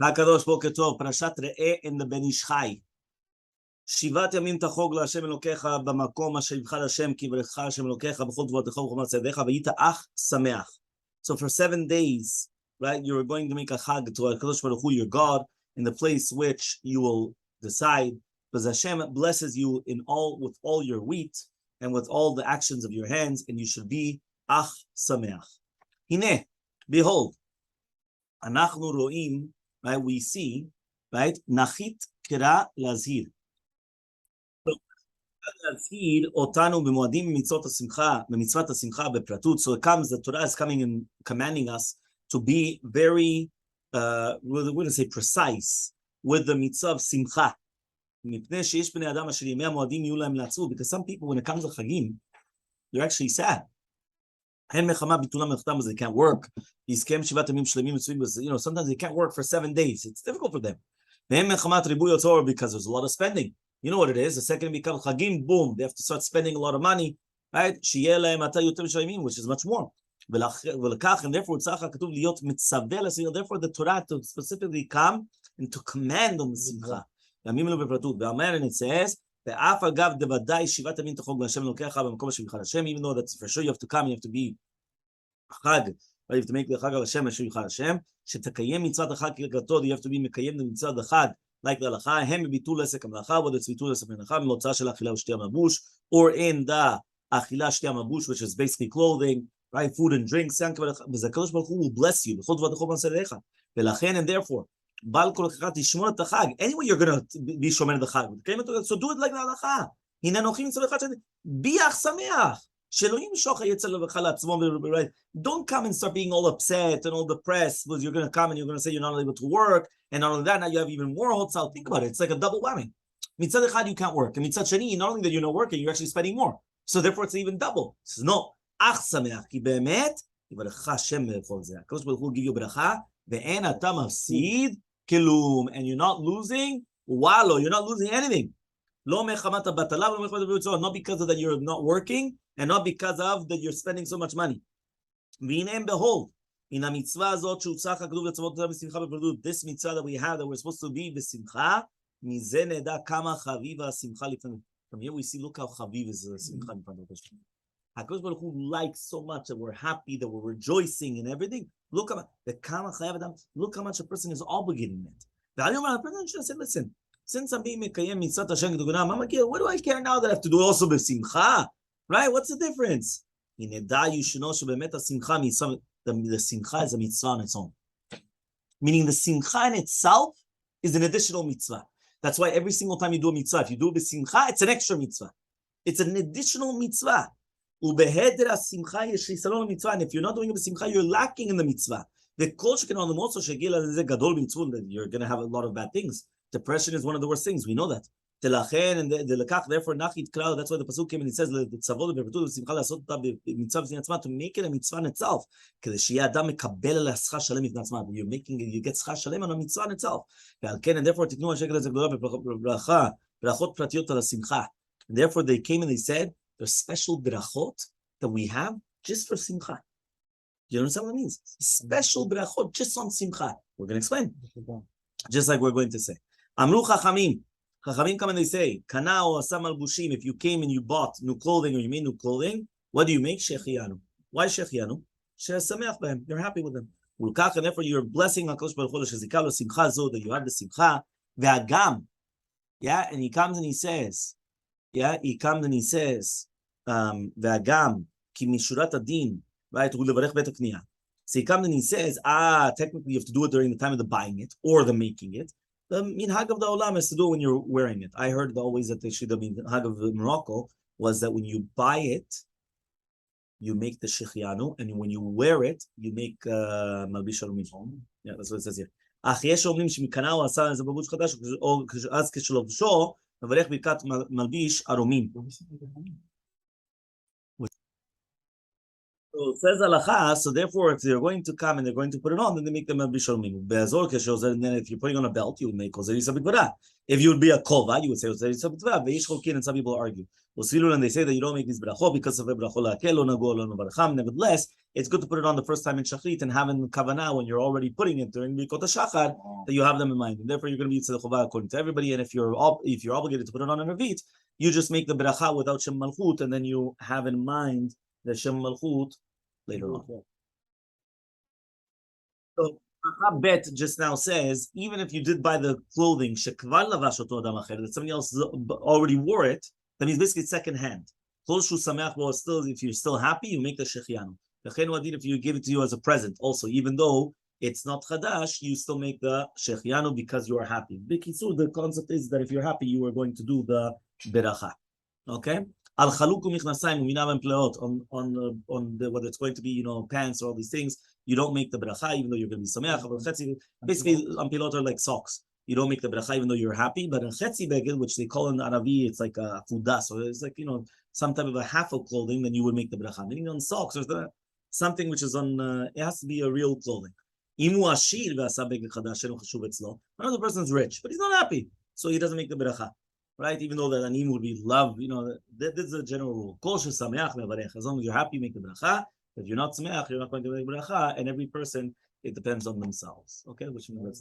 הקדוש בוקר טוב, פרשת ראה in the בן איש חי. 7 ימים תחוג להשם אלוקיך במקום אשר יבחר השם כי יברכך השם אלוקיך בכל תבואתך ובכל מעשה ידיך והיית אך שמח. So for 7 days, right, you're going to make a chag to HaKadosh Baruch Hu, your God, in the place which you will decide, because Hashem blesses you in all with all your wheat and with all the actions of your hands, and you should be ach sameach. Hine, behold, אנחנו רואים, right, we see, right, נחית קרא להזהיר. להזהיר אותנו במועדים במצוות השמחה, במצוות השמחה בפרטות. So it comes, the Torah is coming and commanding us to be very, we're going to say precise, with the mitzvah of simcha. מפני שיש בני אדם אשר ימי המועדים יהיו להם לעצוב, because some people, when it comes to חגים, they're actually sad. אין מלחמה ביטולה מלאכתם, they can't work. יזכם 7 ימים שלמים מצויים, you know, sometimes they can't work for 7 days. It's difficult for them. ואין מלחמת ריבוי הוצאות, because there's a lot of spending. You know what it is? The second becomes chagim, boom, they have to start spending a lot of money, right? שיהיה להם עתה יותר משל ימים, which is much more. ולכך, and therefore, צריך הכתוב להיות מצווה לשמחה. Therefore, the Torah to specifically come and to command on שמחה. ימים אלו בפרטות. ואמר, and it says, ואף אגב דוודאי 7 ימים תחוג להשם אלוקיך במקום אשר יבחר השם, even though that's for sure you have to come, you have to be חג, right? You have to make the חג על השם אשר יבחר השם, שתקיים מצוות החג כהלכתו, you have to be מקיים מצוות החג, like להלכה, הם בביטול עסק המלאכה, או בביטול עסק המלאכה, במוצאה של אכילה ושתייה מבוש, or in the אכילה שתייה מבוש, which is basically clothing, right, food and drinks, וזה הקדוש ברוך הוא will bless you, בכל דבר תחוב מעשה ידיך, ולכן, and therefore, בעל כל אחד תשמור את החג, anyway you're going to be שומר את החג, so do it like להלכה, הנה אנוכי מצווה אחד שני, בי אך שמח, שלא ימשוך היצר לבך לעצמו, don't come and start being all upset and all depressed, because you're going to come and you're going to say you're not able to work, and not only that, now you have even more Hechal. Think about it, it's like a double whammy. מצד אחד you can't work, and מצד שני, not only that you're not working, you're actually spending more. So therefore it's even double. So no, אך שמח, כי באמת, יברכך השם בכל זה. הקדוש ברוך הוא give you ברכה, ואין אתה מפסיד כלום, and you're not losing, וואלו, you're not losing anything. לא מחמת הבטלה, ולא מחמת הבטלה, not because of that you're not working, and not because of that you're spending so much money. והנה behold, in a mitzvah הזאת שהוצח הכתוב לצוות אותה בשמחה בפרדות, this mitzvah that we have, that we're supposed to be בשמחה, מזה נדע כמה חביבה השמחה לפעמים. From here we see, look how חביב is השמחה לפעמים. הקדוש ברוך הוא likes so much that we're happy, that we're rejoicing and everything. Look how much a person is obligating it. ואני אומר, a person should say, listen, since I'm being מקיים מצוות השם כדוגמה, מה מגיע? What do I care now that I have to do also בשמחה? Right? What's the difference? הנה די, you should know שבאמת השמחה the simcha is a mitzvah on its own. Meaning the simcha in itself is an additional mitzvah. That's why every single time you do a mitzvah, if you do it with simcha, it's an extra mitzvah. It's an additional mitzvah. ובהדר השמחה יש חיסרון למצווה, and if you're not doing it with simcha, you're lacking in the mitzvah. וכל שכן on the also שהגיע לזה גדול במצוות, you're going to have a lot of bad things. Depression is one of the worst things, we know that. לכן, ולכך, therefore, נחית קרא, that's why the pasuk came and it says, לצוות בפרטות ובשמחה לעשות אותה במצווה בפני עצמה, to make it a mitzvah in itself, כדי שיהיה אדם מקבל עליה שכר שלם בפני עצמה, you get שכר שלם on a mitzvah in itself, ועל כן, and therefore, תקנו השקל הזה גדולה בברכה, ברכות פרטיות על השמחה, and therefore, they came and they said, there's special brachot that we have just for simcha. You understand what it means? Special brachot just on simcha. We're going to explain. Just like we're going to say. Amru chachamim. Chachamim come and they say, kana o asa malbushim, if you came and you bought new clothing or you made new clothing, what do you make? Shehehiyanu. Why Shehehiyanu? Shesameach b'hem. You're happy with them. Ulkach, and therefore you're blessing HaKadosh Baruch Hu shezikah lo simcha zo, that you had the simcha. Ve'agam. Yeah, and he comes and he says, ve'agam, ki mishurat adin, right, hu levarech bet hakniya. So he comes and he says, technically you have to do it during the time of the buying it or the making it. The minhag of the olam is to do it when you're wearing it. I heard always that the minhag of Morocco was that when you buy it, you make the Shehehiyanu, and when you wear it, you make malbish arumin. Yeah, that's what it says here. אך יש אומרים שמקנה הוא עשה איזה בבוש חדש, או אז כשלובשו, מברך ברכת מלביש ערומים. So it says halacha, so therefore, if they're going to come and they're going to put it on, then they make them a bishomim. Be'azor keshozer, and then if you're putting on a belt, you would make ozer yisabitvarah. If you would be a kova, you would say ozer yisabitvarah. Ve'ish chokin, and some people argue. Osilul, and they say that you don't make these brachot because of a brachot la'akel, lo nago, lo navaracham. Nevertheless, it's good to put it on the first time in shachrit and have in kavanah when you're already putting it during Birkot HaShachar, that you have them in mind. And therefore, you're going to be tzedek chova according to everybody. And if you're obligated to put it on a revit, you just make the bracha without shem malchut, and then you have in mind the shem malchut later on. So Bet just now says, even if you did buy the clothing, that somebody else already wore it, that means basically second hand. Still, if you're still happy, you make the Shehehiyanu. If you give it to you as a present, also, even though it's not chadash, you still make the Shehehiyanu because you are happy. The concept is that if you're happy, you are going to do the beracha. Okay? Al chaluk u'michnasayim u'minav empleot on the whether it's going to be pants or all these things, you don't make the bracha even though you're going to be sameach. Basically, on pilot are like socks. You don't make the bracha even though you're happy. But in chetzi beged, which they call in Arabi, it's like a fuda, so it's like some type of a half of clothing. Then you would make the bracha. Meaning on socks or something which is on. It has to be a real clothing. Imu ashir ve'asa beged chadash enu chashuv etzlo. Another person's rich, but he's not happy, so he doesn't make the bracha. Right? Even though the anim would be love, this is a general rule. As long as you're happy, make the bracha. If you're not sameach, you're not going to make bracha. And every person, it depends on themselves. Okay, which means that's